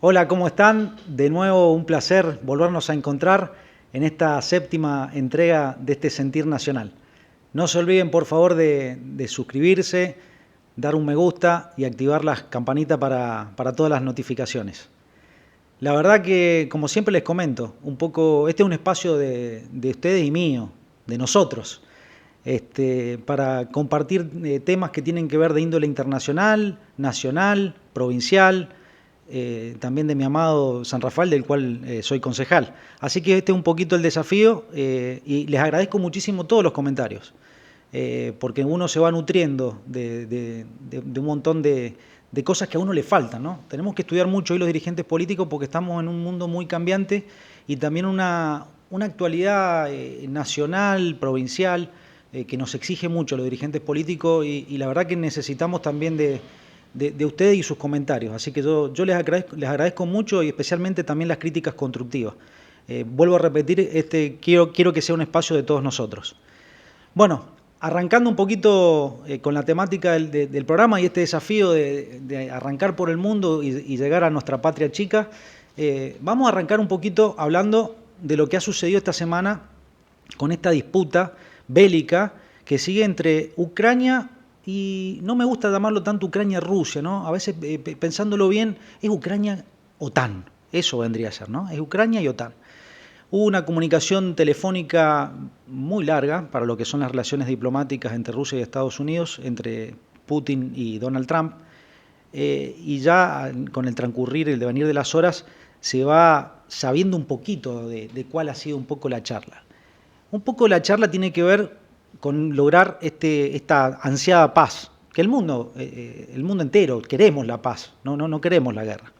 Hola, ¿cómo están? De nuevo un placer volvernos a encontrar en esta séptima entrega de este Sentir Nacional. No se olviden, por favor, de suscribirse, dar un me gusta y activar las campanitas para todas las notificaciones. La verdad que, como siempre les comento, un poco, este es un espacio de ustedes y mío, de nosotros, para compartir temas que tienen que ver de índole internacional, nacional, provincial, también de mi amado San Rafael, del cual soy concejal. Así que este es un poquito el desafío y les agradezco muchísimo todos los comentarios, porque uno se va nutriendo de un montón de cosas que a uno le faltan, ¿no? Tenemos que estudiar mucho hoy los dirigentes políticos porque estamos en un mundo muy cambiante y también una actualidad nacional, provincial, que nos exige mucho a los dirigentes políticos y la verdad que necesitamos también de ustedes y sus comentarios. Así que yo les agradezco mucho y especialmente también las críticas constructivas. Vuelvo a repetir, quiero que sea un espacio de todos nosotros. Bueno, arrancando un poquito con la temática del programa y este desafío de arrancar por el mundo y llegar a nuestra patria chica, vamos a arrancar un poquito hablando de lo que ha sucedido esta semana con esta disputa bélica que sigue entre Ucrania y no me gusta llamarlo tanto Ucrania-Rusia, ¿no? A veces, pensándolo bien, es Ucrania-OTAN, eso vendría a ser, ¿no? Es Ucrania y OTAN. Hubo una comunicación telefónica muy larga para lo que son las relaciones diplomáticas entre Rusia y Estados Unidos, entre Putin y Donald Trump, y ya con el transcurrir, el devenir de las horas, se va sabiendo un poquito de cuál ha sido un poco la charla. Un poco la charla tiene que ver con lograr esta ansiada paz, que el mundo entero queremos la paz, no queremos la guerra.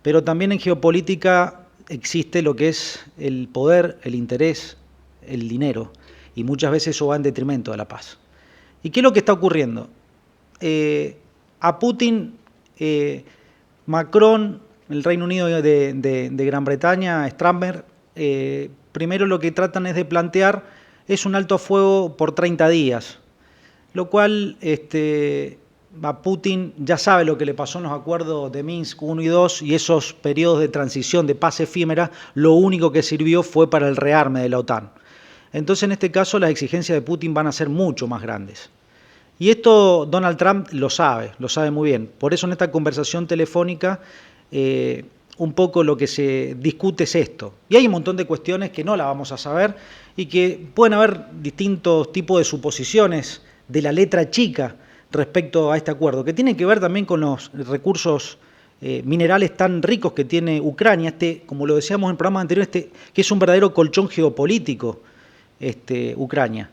Pero también en geopolítica existe lo que es el poder, el interés, el dinero, y muchas veces eso va en detrimento de la paz. ¿Y qué es lo que está ocurriendo? A Putin, Macron, el Reino Unido de Gran Bretaña, Strammer, primero lo que tratan es de plantear es un alto a fuego por 30 días, lo cual a Putin ya sabe lo que le pasó en los acuerdos de Minsk 1 y 2 y esos periodos de transición, de paz efímera, lo único que sirvió fue para el rearme de la OTAN. Entonces, en este caso, las exigencias de Putin van a ser mucho más grandes. Y esto Donald Trump lo sabe muy bien. Por eso en esta conversación telefónica un poco lo que se discute es esto. Y hay un montón de cuestiones que no la vamos a saber y que pueden haber distintos tipos de suposiciones de la letra chica respecto a este acuerdo, que tienen que ver también con los recursos minerales tan ricos que tiene Ucrania, como lo decíamos en programas anteriores, que es un verdadero colchón geopolítico, Ucrania.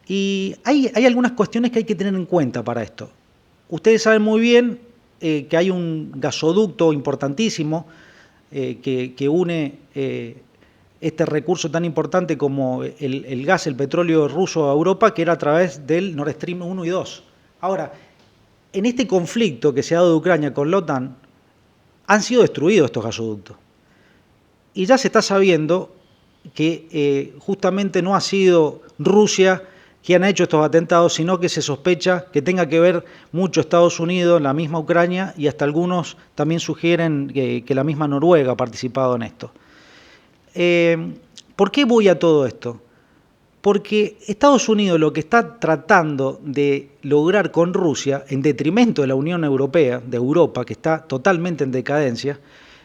Y hay algunas cuestiones que hay que tener en cuenta para esto. Ustedes saben muy bien que hay un gasoducto importantísimo que une este recurso tan importante como el gas, el petróleo ruso a Europa, que era a través del Nord Stream 1 y 2. Ahora, en este conflicto que se ha dado de Ucrania con la OTAN, han sido destruidos estos gasoductos. Y ya se está sabiendo que justamente no ha sido Rusia quien ha hecho estos atentados, sino que se sospecha que tenga que ver mucho Estados Unidos, la misma Ucrania, y hasta algunos también sugieren que la misma Noruega ha participado en esto. ¿Por qué voy a todo esto? Porque Estados Unidos lo que está tratando de lograr con Rusia, en detrimento de la Unión Europea, de Europa, que está totalmente en decadencia,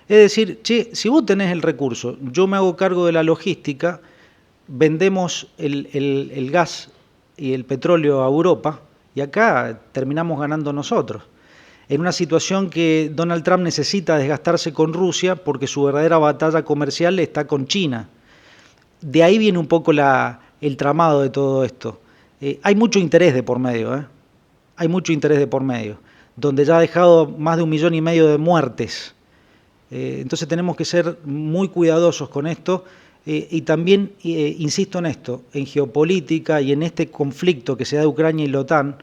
es decir, che, si vos tenés el recurso, yo me hago cargo de la logística, vendemos el gas y el petróleo a Europa y acá terminamos ganando nosotros. En una situación que Donald Trump necesita desgastarse con Rusia porque su verdadera batalla comercial está con China. De ahí viene un poco el tramado de todo esto. Hay mucho interés de por medio, hay mucho interés de por medio, donde ya ha dejado más de 1,5 millones de muertes. Entonces tenemos que ser muy cuidadosos con esto y también, insisto en esto, en geopolítica y en este conflicto que se da de Ucrania y la OTAN,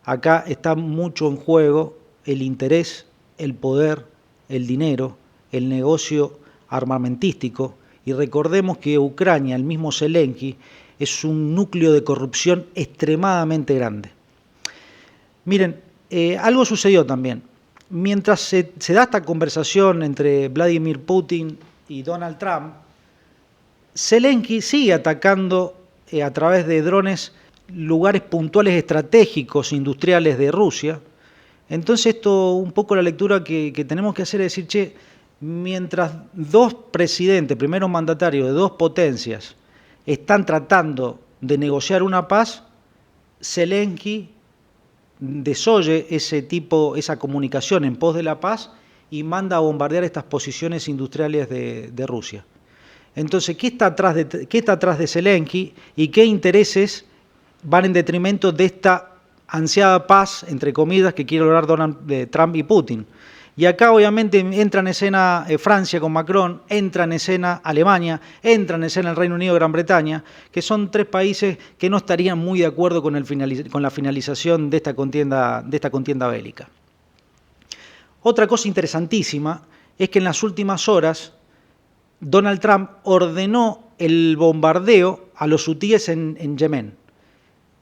acá está mucho en juego el interés, el poder, el dinero, el negocio armamentístico. Y recordemos que Ucrania, el mismo Zelensky, es un núcleo de corrupción extremadamente grande. Miren, algo sucedió también. mientras se da esta conversación entre Vladimir Putin y Donald Trump, Zelensky sigue atacando a través de drones lugares puntuales estratégicos industriales de Rusia. Entonces esto, un poco la lectura que tenemos que hacer es decir, che, mientras dos presidentes, primeros mandatarios de dos potencias, están tratando de negociar una paz, Zelensky desoye esa comunicación en pos de la paz y manda a bombardear estas posiciones industriales de Rusia. Entonces, ¿qué está atrás de Zelensky y qué intereses van en detrimento de esta ansiada paz, entre comillas, que quiere lograr Trump y Putin? Y acá obviamente entra en escena Francia con Macron, entra en escena Alemania, entra en escena el Reino Unido y Gran Bretaña, que son tres países que no estarían muy de acuerdo con la finalización de esta contienda bélica. Otra cosa interesantísima es que en las últimas horas Donald Trump ordenó el bombardeo a los hutíes en Yemen.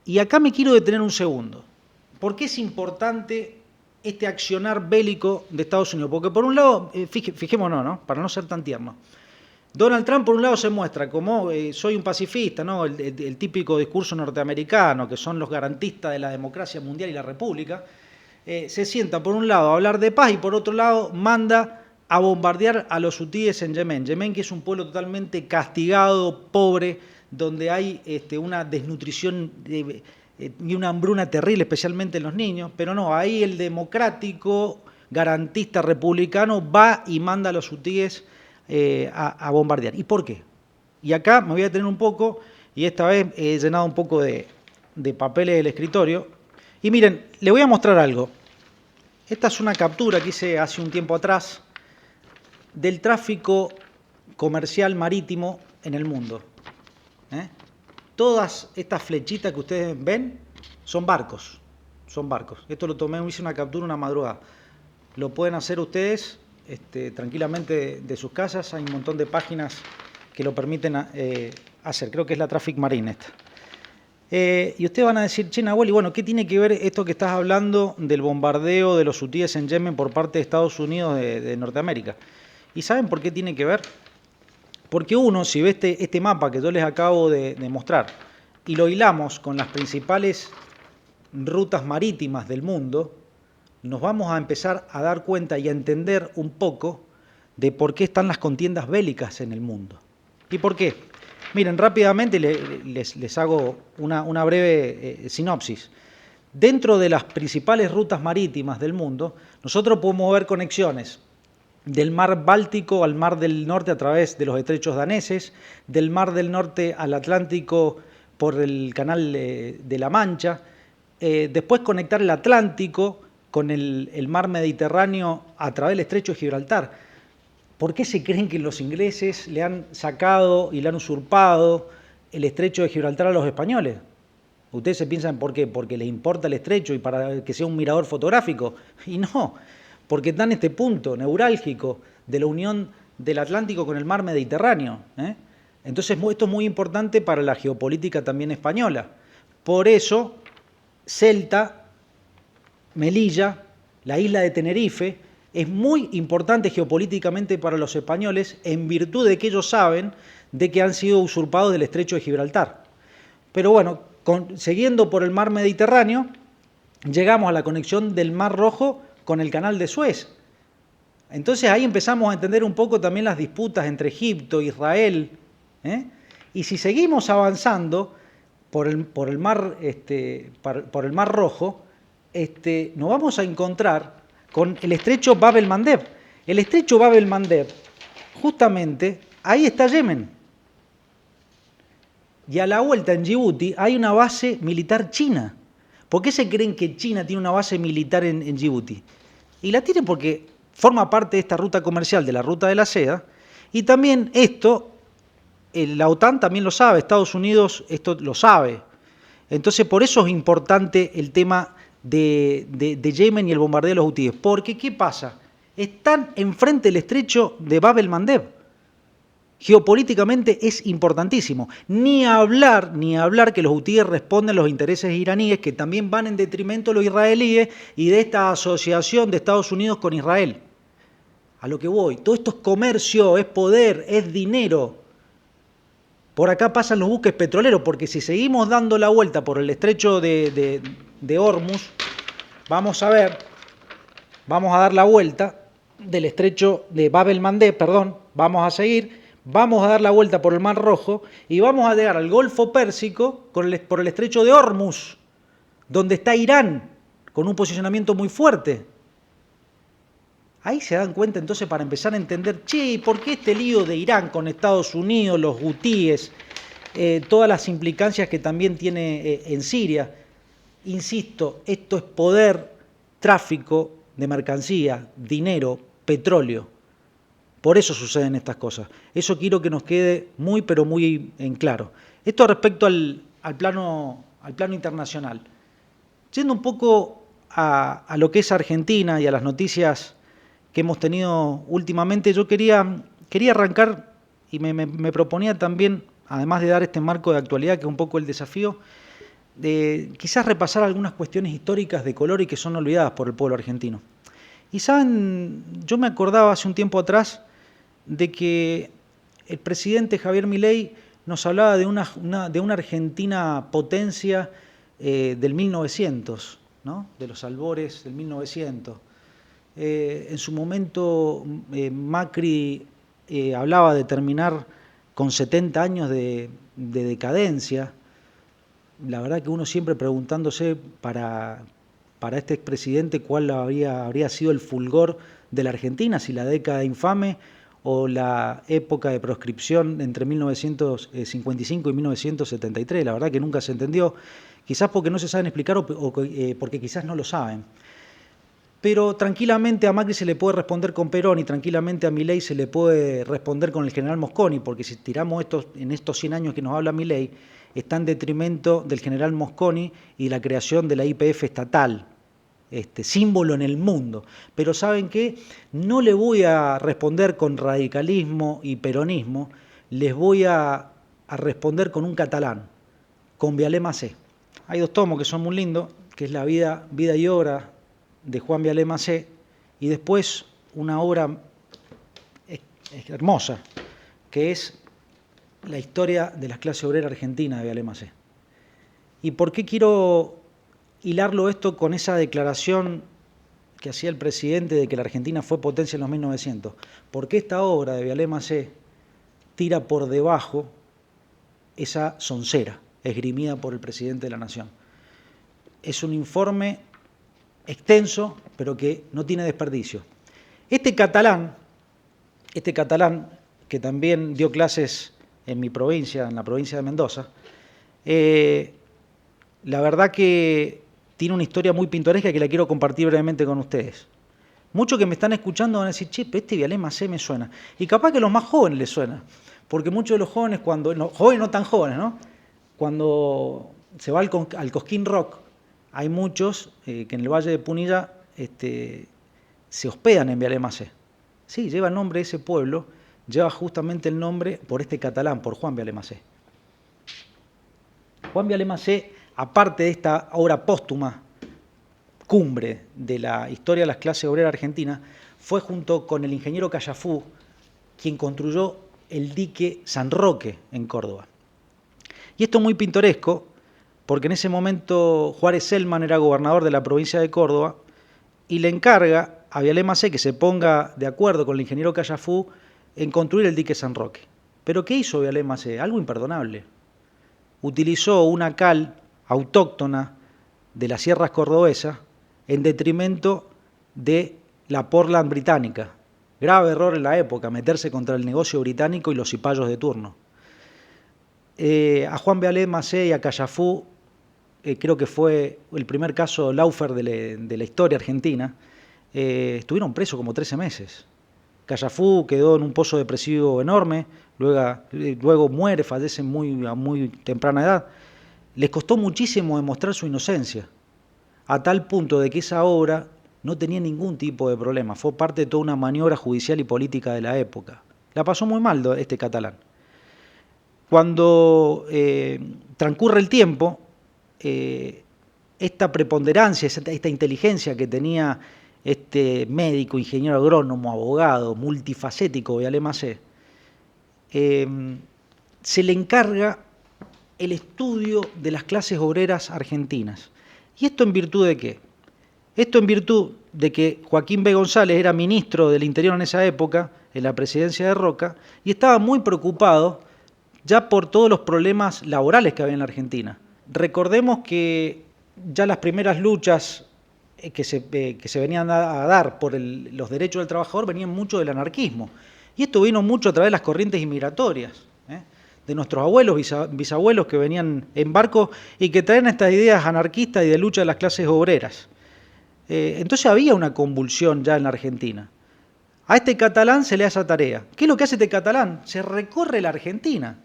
Y acá me quiero detener un segundo. ¿Por qué es importante este accionar bélico de Estados Unidos? Porque por un lado, fijémonos, ¿no? Para no ser tan tierno, Donald Trump por un lado se muestra como soy un pacifista, ¿no? El típico discurso norteamericano, que son los garantistas de la democracia mundial y la república, se sienta por un lado a hablar de paz y por otro lado manda a bombardear a los hutíes en Yemen. Yemen, que es un pueblo totalmente castigado, pobre, donde hay una desnutrición y una hambruna terrible, especialmente en los niños, pero no, ahí el democrático, garantista, republicano va y manda a los hutíes a bombardear. ¿Y por qué? Y acá me voy a detener un poco, y esta vez he llenado un poco de papeles del escritorio, y miren, le voy a mostrar algo. Esta es una captura que hice hace un tiempo atrás del tráfico comercial marítimo en el mundo. Todas estas flechitas que ustedes ven son barcos. Esto lo tomé, hice una captura una madrugada. Lo pueden hacer ustedes tranquilamente de sus casas. Hay un montón de páginas que lo permiten hacer. Creo que es la Traffic Marine esta. Y ustedes van a decir, che, Nahuel, y bueno, ¿qué tiene que ver esto que estás hablando del bombardeo de los hutíes en Yemen por parte de Estados Unidos de Norteamérica? ¿Y saben por qué tiene que ver? Porque uno, si ve este mapa que yo les acabo de mostrar y lo hilamos con las principales rutas marítimas del mundo, nos vamos a empezar a dar cuenta y a entender un poco de por qué están las contiendas bélicas en el mundo. ¿Y por qué? Miren, rápidamente les hago una breve sinopsis. Dentro de las principales rutas marítimas del mundo, nosotros podemos ver conexiones del mar Báltico al mar del Norte a través de los estrechos daneses, del mar del Norte al Atlántico por el canal de la Mancha, después conectar el Atlántico con el mar Mediterráneo a través del estrecho de Gibraltar. ¿Por qué se creen que los ingleses le han sacado y le han usurpado el estrecho de Gibraltar a los españoles? Ustedes se piensan por qué, porque les importa el estrecho y para que sea un mirador fotográfico. Y no, porque está en este punto neurálgico de la unión del Atlántico con el mar Mediterráneo. Entonces esto es muy importante para la geopolítica también española. Por eso, Ceuta, Melilla, la isla de Tenerife, es muy importante geopolíticamente para los españoles en virtud de que ellos saben de que han sido usurpados del estrecho de Gibraltar. Pero bueno, siguiendo por el mar Mediterráneo, llegamos a la conexión del Mar Rojo con el canal de Suez. Entonces ahí empezamos a entender un poco también las disputas entre Egipto e Israel. Y si seguimos avanzando por el mar Rojo, nos vamos a encontrar con el estrecho Bab el-Mandeb. El estrecho Bab el-Mandeb, justamente, ahí está Yemen. Y a la vuelta en Djibouti hay una base militar china. ¿Por qué se creen que China tiene una base militar en Djibouti? Y la tiene porque forma parte de esta ruta comercial, de la ruta de la seda, y también esto, la OTAN también lo sabe, Estados Unidos esto lo sabe. Entonces por eso es importante el tema de Yemen y el bombardeo de los hutíes. Porque, ¿qué pasa? Están enfrente del estrecho de Bab el-Mandeb, Geopolíticamente es importantísimo. Ni hablar que los hutíes responden a los intereses iraníes, que también van en detrimento de los israelíes y de esta asociación de Estados Unidos con Israel. A lo que voy, todo esto es comercio, es poder, es dinero. Por acá pasan los buques petroleros, porque si seguimos dando la vuelta por el estrecho de Hormuz, vamos a dar la vuelta del estrecho de Bab el-Mandeb, vamos a seguir. Vamos a dar la vuelta por el Mar Rojo y vamos a llegar al Golfo Pérsico por el estrecho de Hormuz, donde está Irán, con un posicionamiento muy fuerte. Ahí se dan cuenta entonces para empezar a entender, ¿por qué este lío de Irán con Estados Unidos, los hutíes, todas las implicancias que también tiene en Siria? Insisto, esto es poder, tráfico de mercancía, dinero, petróleo. Por eso suceden estas cosas. Eso quiero que nos quede muy, pero muy en claro. Esto respecto al plano internacional. Yendo un poco a lo que es Argentina y a las noticias que hemos tenido últimamente, yo quería arrancar y me proponía también, además de dar este marco de actualidad, que es un poco el desafío, de quizás repasar algunas cuestiones históricas de color y que son olvidadas por el pueblo argentino. Y saben, yo me acordaba hace un tiempo atrás de que el presidente Javier Milei nos hablaba de una Argentina potencia del 1900, ¿no? De los albores del 1900. En su momento Macri hablaba de terminar con 70 años de decadencia. La verdad que uno siempre preguntándose para este expresidente cuál habría sido el fulgor de la Argentina, si la década infame o la época de proscripción entre 1955 y 1973. La verdad que nunca se entendió, quizás porque no se saben explicar o porque quizás no lo saben. Pero tranquilamente a Macri se le puede responder con Perón y tranquilamente a Milei se le puede responder con el general Mosconi, porque si tiramos en estos 100 años que nos habla Milei, está en detrimento del general Mosconi y de la creación de la YPF estatal, símbolo en el mundo. Pero ¿saben qué? No le voy a responder con radicalismo y peronismo, les voy a responder con un catalán, con Vialé Macé. Hay dos tomos que son muy lindos, que es la vida y obra de Juan Vialé Macé, y después una obra hermosa, que es la historia de la clase obrera argentina de Vialé Macé. ¿Y por qué quiero hilarlo esto con esa declaración que hacía el presidente de que la Argentina fue potencia en los 1900? Porque esta obra de Vialé Macé tira por debajo esa soncera esgrimida por el presidente de la Nación. Es un informe extenso, pero que no tiene desperdicio. Este catalán, que también dio clases en mi provincia, en la provincia de Mendoza, la verdad que tiene una historia muy pintoresca que la quiero compartir brevemente con ustedes. Muchos que me están escuchando van a decir, pero este Vialé Macé me suena. Y capaz que a los más jóvenes les suena, porque muchos de los jóvenes, jóvenes no tan jóvenes, ¿no? Cuando se va al Cosquín Rock, hay muchos que en el Valle de Punilla se hospedan en Vialé Macé. Sí, lleva el nombre de ese pueblo, lleva justamente el nombre por este catalán, por Juan Vialé Macé. Juan Vialé Macé, aparte de esta obra póstuma, cumbre de la historia de las clases obreras argentinas, fue junto con el ingeniero Callafú quien construyó el dique San Roque en Córdoba. Y esto es muy pintoresco, porque en ese momento Juárez Selman era gobernador de la provincia de Córdoba y le encarga a Vialé Macé que se ponga de acuerdo con el ingeniero Callafú en construir el dique San Roque. ¿Pero qué hizo Vialé Macé? Algo imperdonable. Utilizó una cal autóctona de las sierras cordobesas en detrimento de la Portland británica. Grave error en la época, meterse contra el negocio británico y los cipayos de turno. A Juan Vialé Macé y a Callafú, creo que fue el primer caso Laufer de la historia argentina, estuvieron presos como 13 meses. Callafú quedó en un pozo depresivo enorme, luego muere, fallece a muy temprana edad. Les costó muchísimo demostrar su inocencia, a tal punto de que esa obra no tenía ningún tipo de problema, fue parte de toda una maniobra judicial y política de la época. La pasó muy mal este catalán. Cuando transcurre el tiempo, esta preponderancia, esta inteligencia que tenía este médico, ingeniero agrónomo, abogado, multifacético, Vialé Macé, se le encarga el estudio de las clases obreras argentinas. ¿Y esto en virtud de qué? Esto en virtud de que Joaquín B. González era ministro del Interior en esa época, en la presidencia de Roca, y estaba muy preocupado ya por todos los problemas laborales que había en la Argentina. Recordemos que ya las primeras luchas que se venían a dar por los derechos del trabajador venían mucho del anarquismo. Y esto vino mucho a través de las corrientes inmigratorias, de nuestros abuelos, bisabuelos que venían en barco y que traen estas ideas anarquistas y de lucha de las clases obreras. Entonces había una convulsión ya en la Argentina. A este catalán se le hace esa tarea. ¿Qué es lo que hace este catalán? Se recorre la Argentina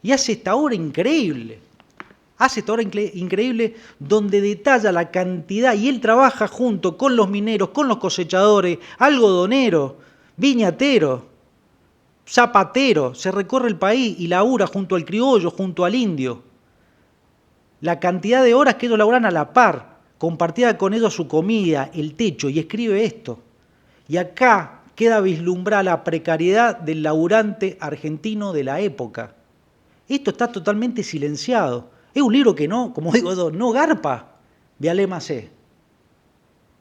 y hace esta obra increíble. Hace esta obra increíble donde detalla la cantidad, y él trabaja junto con los mineros, con los cosechadores, algodoneros, viñateros, zapateros, se recorre el país y labura junto al criollo, junto al indio. La cantidad de horas que ellos laburan a la par, compartida con ellos su comida, el techo, y escribe esto. Y acá queda vislumbrada la precariedad del laburante argentino de la época. Esto está totalmente silenciado. Es un libro que no, como digo yo, no garpa, Vialé Macé.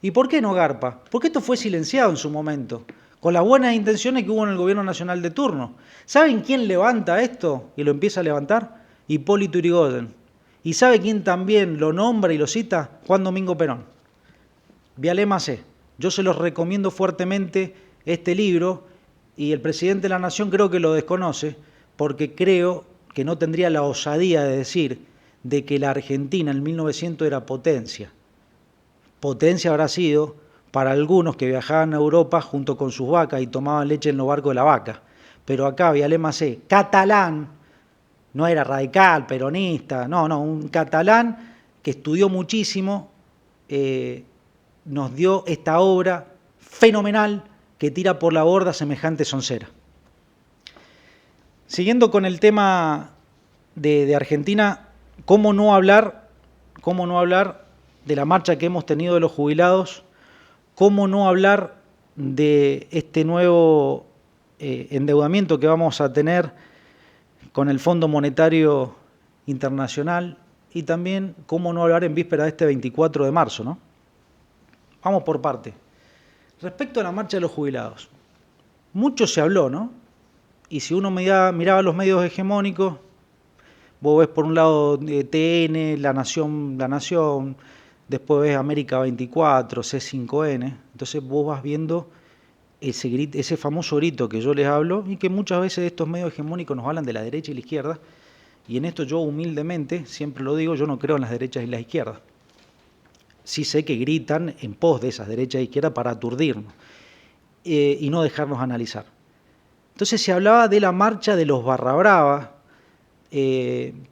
¿Y por qué no garpa? Porque esto fue silenciado en su momento, con las buenas intenciones que hubo en el gobierno nacional de turno. ¿Saben quién levanta esto y lo empieza a levantar? Hipólito Yrigoyen. ¿Y sabe quién también lo nombra y lo cita? Juan Domingo Perón. Vialé Macé. Yo se los recomiendo fuertemente este libro, y el presidente de la Nación creo que lo desconoce, porque creo que no tendría la osadía de decir de que la Argentina en 1900 era potencia. Potencia habrá sido para algunos que viajaban a Europa junto con sus vacas y tomaban leche en los barcos de la vaca. Pero acá Vialé Macé, catalán, no era radical, peronista, no, un catalán que estudió muchísimo, nos dio esta obra fenomenal que tira por la borda semejante soncera. Siguiendo con el tema de Argentina, ¿cómo no hablar de la marcha que hemos tenido de los jubilados? ¿Cómo no hablar de este nuevo endeudamiento que vamos a tener con el Fondo Monetario Internacional? Y también, ¿cómo no hablar en víspera de este 24 de marzo, ¿no? Vamos por parte. Respecto a la marcha de los jubilados, mucho se habló, ¿no? Y si uno miraba los medios hegemónicos, vos ves por un lado TN, La Nación, después ves América 24, C5N, entonces vos vas viendo ese famoso grito que yo les hablo y que muchas veces estos medios hegemónicos nos hablan de la derecha y la izquierda, y en esto yo humildemente, siempre lo digo, yo no creo en las derechas y las izquierdas. Sí sé que gritan en pos de esas derechas e izquierdas para aturdirnos y no dejarnos analizar. Entonces se hablaba de la marcha de los barra brava,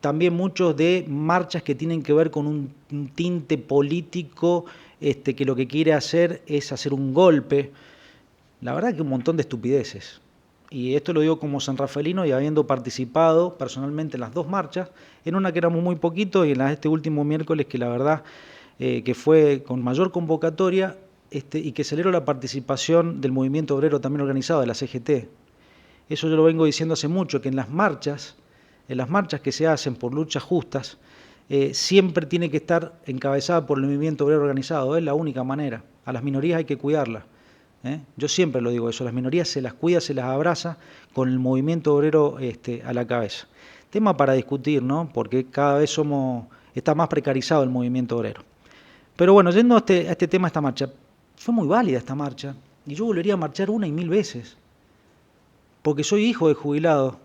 también muchos de marchas que tienen que ver con un tinte político, que lo que quiere hacer es hacer un golpe. La verdad que un montón de estupideces. Y esto lo digo como sanrafaelino y habiendo participado personalmente en las dos marchas, en una que éramos muy poquito y en la de este último miércoles que la verdad que fue con mayor convocatoria y que celebró la participación del movimiento obrero también organizado, de la CGT. Eso yo lo vengo diciendo hace mucho, que en las marchas que se hacen por luchas justas, siempre tiene que estar encabezada por el movimiento obrero organizado, es la única manera. A las minorías hay que cuidarlas. Yo siempre lo digo eso, las minorías se las cuida, se las abraza con el movimiento obrero a la cabeza. Tema para discutir, ¿no? Porque cada vez está más precarizado el movimiento obrero. Pero bueno, yendo a este tema, a esta marcha, fue muy válida esta marcha, y yo volvería a marchar 1 y 1000 veces, porque soy hijo de jubilado,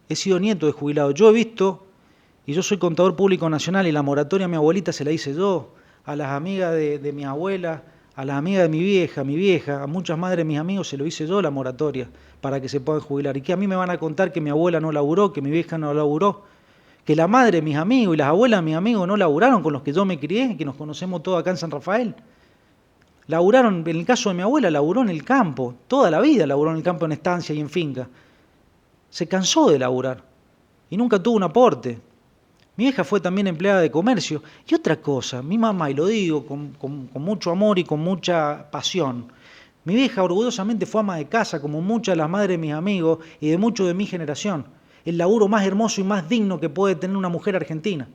he sido nieto de jubilado, yo he visto, y yo soy contador público nacional, y la moratoria a mi abuelita se la hice yo, a las amigas de mi abuela, a las amigas de mi vieja, a muchas madres de mis amigos se lo hice yo la moratoria, para que se puedan jubilar, y que a mí me van a contar que mi abuela no laburó, que mi vieja no laburó, que la madre de mis amigos y las abuelas de mis amigos no laburaron con los que yo me crié, que nos conocemos todos acá en San Rafael. Laburaron, en el caso de mi abuela, laburó en el campo, toda la vida laburó en el campo, en estancia y en finca. Se cansó de laburar y nunca tuvo un aporte. Mi vieja fue también empleada de comercio. Y otra cosa, mi mamá, y lo digo con mucho amor y con mucha pasión, mi vieja orgullosamente fue ama de casa, como muchas de las madres de mis amigos y de muchos de mi generación. El laburo más hermoso y más digno que puede tener una mujer argentina.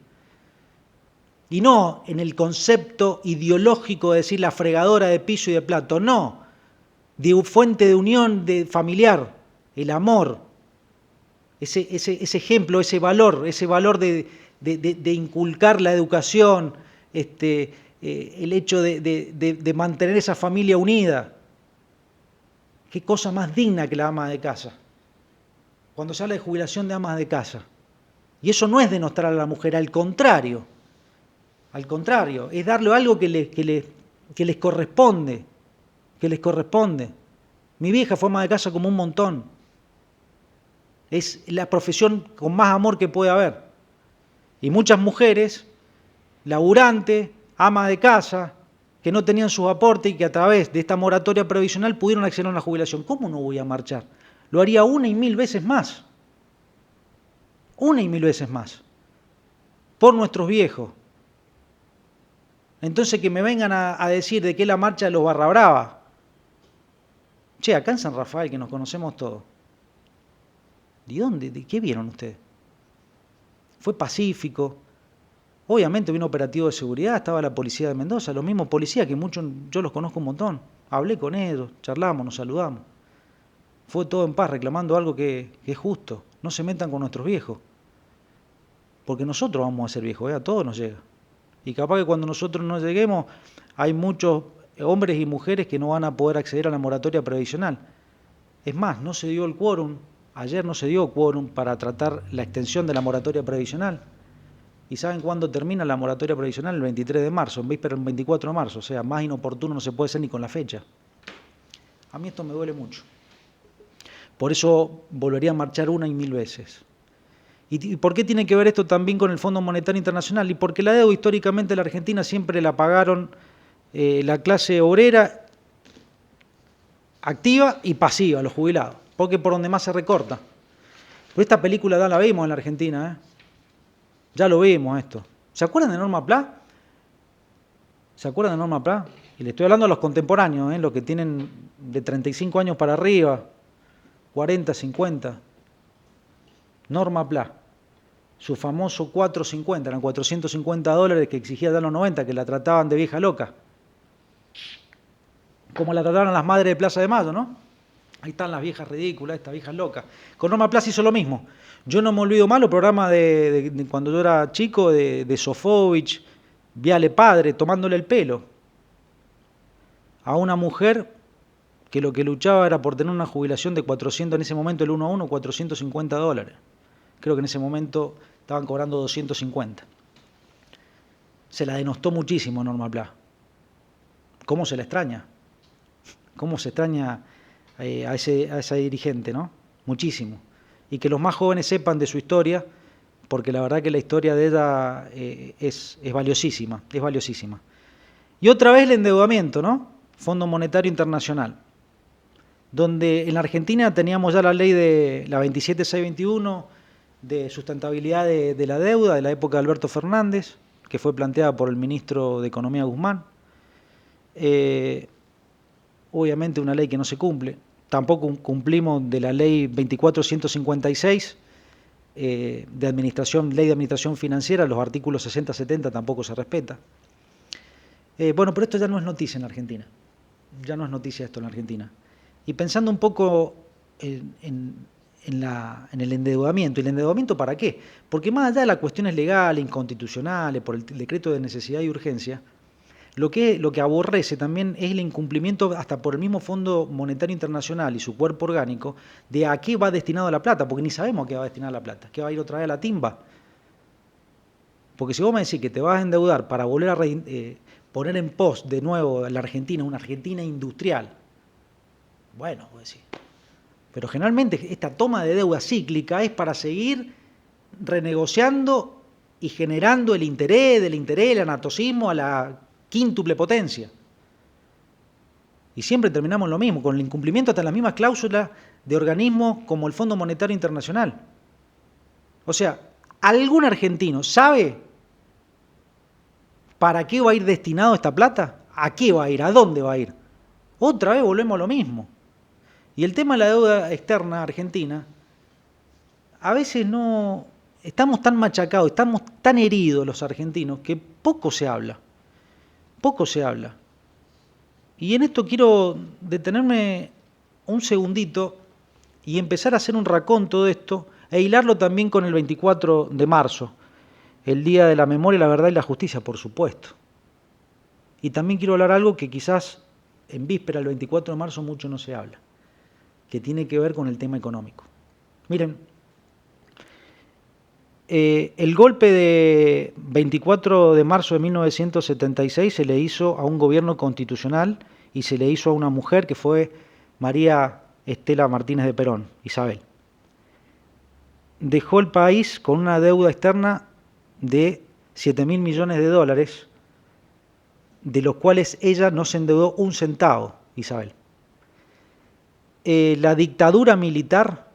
Y no en el concepto ideológico de decir la fregadora de piso y de plato, no, de fuente de unión familiar, el amor, ese ejemplo, ese valor de inculcar la educación, el hecho de mantener esa familia unida. Qué cosa más digna que la ama de casa. Cuando se habla de jubilación de amas de casa. Y eso no es denostar a la mujer, al contrario, es darle algo que les corresponde, Mi vieja fue ama de casa como un montón. Es la profesión con más amor que puede haber. Y muchas mujeres, laburantes, amas de casa, que no tenían sus aportes y que a través de esta moratoria previsional pudieron acceder a una jubilación. ¿Cómo no voy a marchar? Lo haría 1 y 1000 veces más. 1 y 1000 veces más. Por nuestros viejos. Entonces que me vengan a decir de qué la marcha de los Barra Brava. Che, acá en San Rafael, que nos conocemos todos. ¿De dónde? ¿De qué vieron ustedes? Fue pacífico. Obviamente vino operativo de seguridad, estaba la policía de Mendoza, los mismos policías que muchos, yo los conozco un montón. Hablé con ellos, charlamos, nos saludamos. Fue todo en paz, reclamando algo que es justo. No se metan con nuestros viejos. Porque nosotros vamos a ser viejos, a todos nos llega. Y capaz que cuando nosotros no lleguemos, hay muchos hombres y mujeres que no van a poder acceder a la moratoria previsional. Es más, no se dio el quórum, ayer no se dio quórum para tratar la extensión de la moratoria previsional. ¿Y saben cuándo termina la moratoria previsional? El 23 de marzo, en víspera el 24 de marzo. O sea, más inoportuno no se puede ser ni con la fecha. A mí esto me duele mucho. Por eso volvería a marchar 1 y 1000 veces. ¿Y por qué tiene que ver esto también con el Fondo Monetario Internacional? Y porque la deuda históricamente la Argentina siempre la pagaron la clase obrera activa y pasiva, los jubilados, porque por donde más se recorta. Pero esta película ya la vimos en la Argentina, ya lo vimos esto. ¿Se acuerdan de Norma Pla? ¿Se acuerdan de Norma Pla? Y le estoy hablando a los contemporáneos, los que tienen de 35 años para arriba, 40, 50. Norma Pla. Su famoso 450, eran $450 que exigía ya en los 90, que la trataban de vieja loca. Como la trataron las madres de Plaza de Mayo, ¿no? Ahí están las viejas ridículas, estas viejas locas. Con Norma Pla hizo lo mismo. Yo no me olvido más los programas de cuando yo era chico, de Sofovich, Viale Padre, tomándole el pelo a una mujer que lo que luchaba era por tener una jubilación de 400, en ese momento el 1 a 1, $450. Creo que en ese momento estaban cobrando 250. Se la denostó muchísimo Norma Pla. ¿Cómo se la extraña? ¿Cómo se extraña a esa dirigente, ¿no? Muchísimo. Y que los más jóvenes sepan de su historia, porque la verdad que la historia de ella es valiosísima, es valiosísima. Y otra vez el endeudamiento, ¿no? Fondo Monetario Internacional, donde en la Argentina teníamos ya la ley de la 27621 de sustentabilidad de la deuda de la época de Alberto Fernández, que fue planteada por el ministro de Economía Guzmán. Obviamente una ley que no se cumple. Tampoco cumplimos de la ley 24156 ley de administración financiera, los artículos 60-70 tampoco se respeta. Bueno, pero esto ya no es noticia en la Argentina. Ya no es noticia esto en la Argentina. Y pensando un poco en el endeudamiento. ¿Y el endeudamiento para qué? Porque más allá de las cuestiones legales, inconstitucionales, por el decreto de necesidad y urgencia, lo que aborrece también es el incumplimiento hasta por el mismo Fondo Monetario Internacional y su cuerpo orgánico de a qué va destinado la plata, porque ni sabemos a qué va destinada la plata, qué va a ir otra vez a la timba. Porque si vos me decís que te vas a endeudar para volver a poner en pos de nuevo la Argentina, una Argentina industrial, bueno, vos decís. Pero generalmente esta toma de deuda cíclica es para seguir renegociando y generando el interés, el anatocismo a la quíntuple potencia. Y siempre terminamos lo mismo, con el incumplimiento hasta las mismas cláusulas de organismos como el Fondo Monetario Internacional. O sea, ¿algún argentino sabe para qué va a ir destinado esta plata? ¿A qué va a ir? ¿A dónde va a ir? Otra vez volvemos a lo mismo. Y el tema de la deuda externa argentina, a veces no... Estamos tan machacados, estamos tan heridos los argentinos que poco se habla. Poco se habla. Y en esto quiero detenerme un segundito y empezar a hacer un raconto de esto e hilarlo también con el 24 de marzo, el Día de la Memoria, la Verdad y la Justicia, por supuesto. Y también quiero hablar algo que quizás en víspera del 24 de marzo mucho no se habla, que tiene que ver con el tema económico. Miren, el golpe de 24 de marzo de 1976 se le hizo a un gobierno constitucional y se le hizo a una mujer que fue María Estela Martínez de Perón, Isabel. Dejó el país con una deuda externa de 7.000 millones de dólares, de los cuales ella no se endeudó un centavo, Isabel. La dictadura militar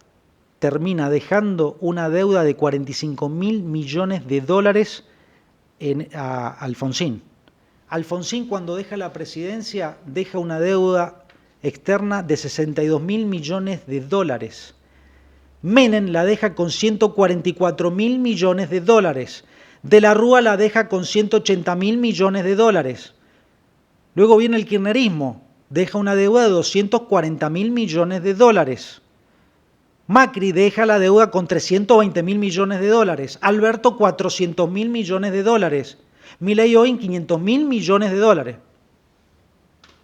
termina dejando una deuda de 45.000 millones de dólares a Alfonsín. Alfonsín, cuando deja la presidencia, deja una deuda externa de 62.000 millones de dólares. Menem la deja con 144.000 millones de dólares. De la Rúa la deja con 180.000 millones de dólares. Luego viene el kirchnerismo, deja una deuda de 240.000 millones de dólares. Macri deja la deuda con 320.000 millones de dólares. Alberto 400.000 millones de dólares. Milei hoy en 500.000 millones de dólares.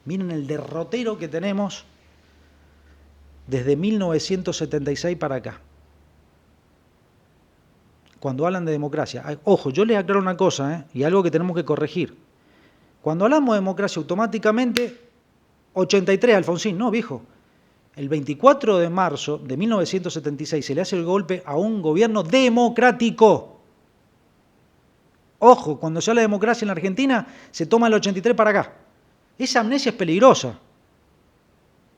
Miren el derrotero que tenemos desde 1976 para acá. Cuando hablan de democracia. Ojo, yo les aclaro una cosa, y algo que tenemos que corregir. Cuando hablamos de democracia automáticamente, 83 Alfonsín, no viejo. El 24 de marzo de 1976 se le hace el golpe a un gobierno democrático. Ojo, cuando se habla de democracia en la Argentina, se toma el 83 para acá. Esa amnesia es peligrosa.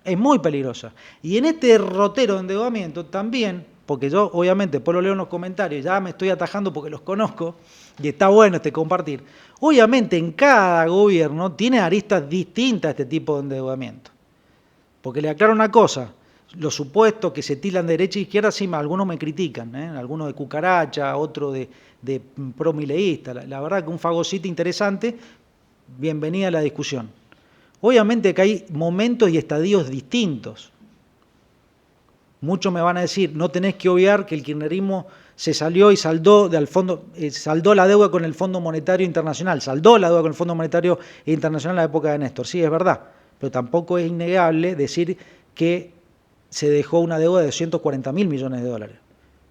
Es muy peligrosa. Y en este derrotero de endeudamiento también, porque yo obviamente después lo leo en los comentarios, ya me estoy atajando porque los conozco, y está bueno compartir. Obviamente en cada gobierno tiene aristas distintas a este tipo de endeudamiento. Porque le aclaro una cosa, los supuestos que se tiran de derecha e izquierda, sí, algunos me critican, algunos de cucaracha, otros de promileísta. La verdad que un fagocito interesante, bienvenida a la discusión. Obviamente que hay momentos y estadios distintos. Muchos me van a decir, no tenés que obviar que el kirchnerismo se salió y saldó la deuda con el Fondo Monetario Internacional, saldó la deuda con el Fondo Monetario Internacional en la época de Néstor. Sí, es verdad. Pero tampoco es innegable decir que se dejó una deuda de 240.000 millones de dólares.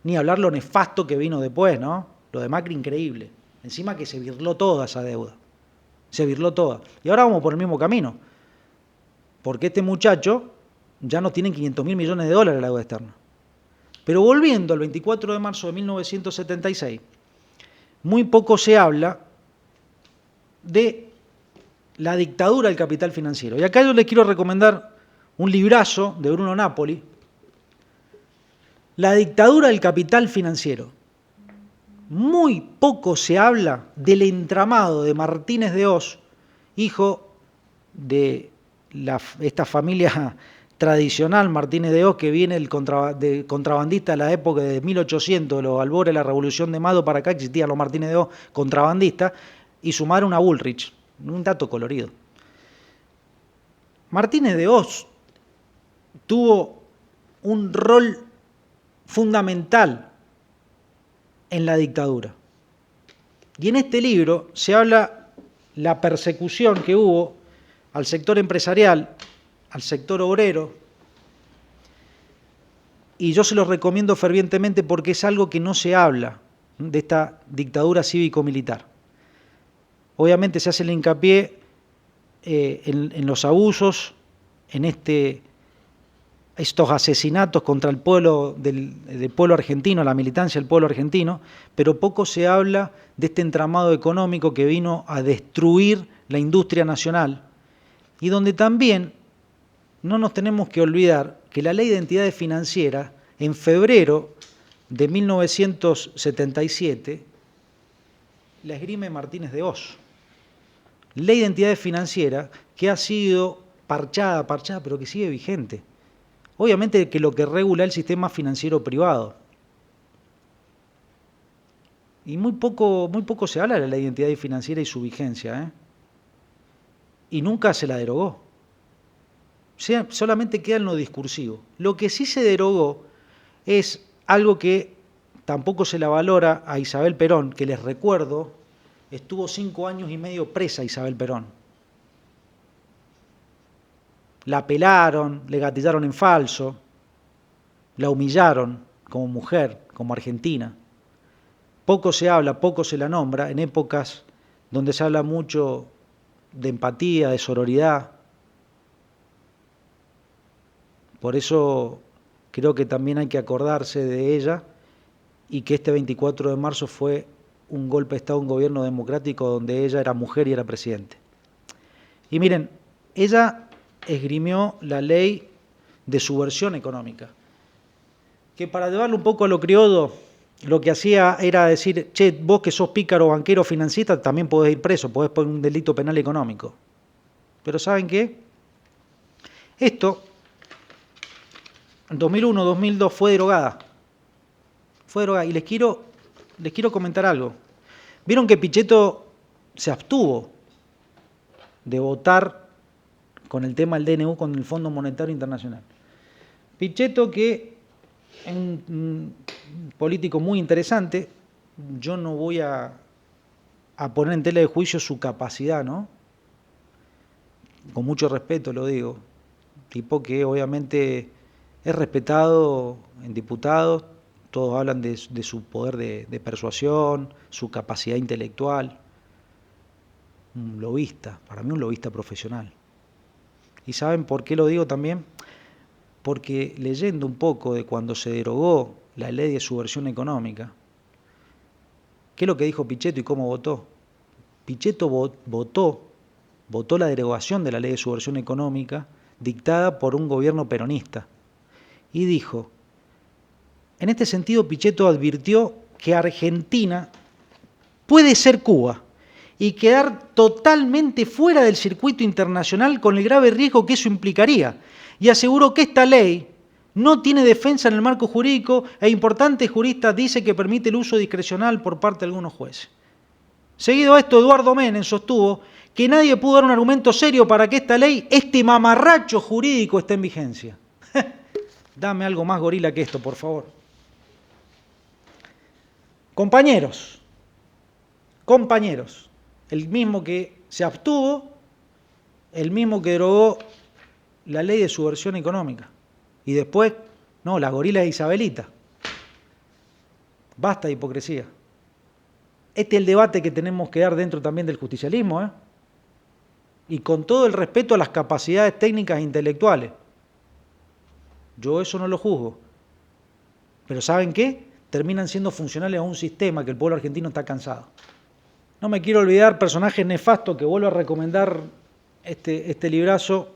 Ni hablar lo nefasto que vino después, ¿no? Lo de Macri, increíble. Encima que se virló toda esa deuda. Se virló toda. Y ahora vamos por el mismo camino. Porque este muchacho ya no tiene 500.000 millones de dólares la deuda externa. Pero volviendo al 24 de marzo de 1976, muy poco se habla de la dictadura del capital financiero. Y acá yo les quiero recomendar un librazo de Bruno Napoli, La dictadura del capital financiero. Muy poco se habla del entramado de Martínez de Hoz, hijo de esta familia tradicional, Martínez de Hoz, que viene de contrabandista de la época de 1800, los albores de la Revolución de Mayo para acá, existían los Martínez de Hoz contrabandistas, y su madre una Bullrich. Un dato colorido. Martínez de Hoz tuvo un rol fundamental en la dictadura. Y en este libro se habla la persecución que hubo al sector empresarial, al sector obrero, y yo se los recomiendo fervientemente porque es algo que no se habla de esta dictadura cívico-militar. Obviamente se hace el hincapié en los abusos, en estos asesinatos contra el pueblo del pueblo argentino, la militancia del pueblo argentino, pero poco se habla de este entramado económico que vino a destruir la industria nacional y donde también no nos tenemos que olvidar que la Ley de Entidades Financieras, en febrero de 1977, la esgrime Martínez de Hoz. Ley de Entidades Financieras que ha sido parchada, pero que sigue vigente. Obviamente que lo que regula el sistema financiero privado. Y muy poco se habla de la Ley de Entidades Financieras y su vigencia, ¿eh? Y nunca se la derogó. O sea, solamente queda en lo discursivo. Lo que sí se derogó es algo que tampoco se la valora a Isabel Perón, que les recuerdo, estuvo 5 años y medio presa Isabel Perón. La apelaron, le gatillaron en falso, la humillaron como mujer, como argentina. Poco se habla, poco se la nombra, en épocas donde se habla mucho de empatía, de sororidad. Por eso creo que también hay que acordarse de ella y que este 24 de marzo fue un golpe de Estado, un gobierno democrático donde ella era mujer y era presidente. Y miren, ella esgrimió la ley de subversión económica, que para llevarlo un poco a lo criollo, lo que hacía era decir, che, vos que sos pícaro, banquero, financista, también podés ir preso, podés poner un delito penal económico. Pero ¿saben qué? Esto, en 2001-2002 fue derogada. Y les quiero comentar algo. Vieron que Pichetto se abstuvo de votar con el tema del DNU con el Fondo Monetario Internacional. Pichetto, que es un político muy interesante, yo no voy a poner en tela de juicio su capacidad, ¿no? Con mucho respeto lo digo. Tipo que obviamente es respetado en diputados, todos hablan de su poder de persuasión, su capacidad intelectual. Un lobista, para mí un lobista profesional. ¿Y saben por qué lo digo también? Porque leyendo un poco de cuando se derogó la ley de subversión económica, ¿qué es lo que dijo Pichetto y cómo votó? Pichetto votó la derogación de la ley de subversión económica dictada por un gobierno peronista. Y dijo, en este sentido Pichetto advirtió que Argentina puede ser Cuba y quedar totalmente fuera del circuito internacional con el grave riesgo que eso implicaría. Y aseguró que esta ley no tiene defensa en el marco jurídico e importantes juristas dicen que permite el uso discrecional por parte de algunos jueces. Seguido a esto, Eduardo Menem sostuvo que nadie pudo dar un argumento serio para que esta ley, este mamarracho jurídico, esté en vigencia. Dame algo más gorila que esto, por favor. Compañeros, el mismo que se abstuvo, el mismo que derogó la ley de subversión económica. Y después, no, la gorila es Isabelita. Basta de hipocresía. Este es el debate que tenemos que dar dentro también del justicialismo, ¿eh? Y con todo el respeto a las capacidades técnicas e intelectuales. Yo eso no lo juzgo. Pero ¿saben qué? Terminan siendo funcionales a un sistema que el pueblo argentino está cansado. No me quiero olvidar personajes nefastos, que vuelvo a recomendar este librazo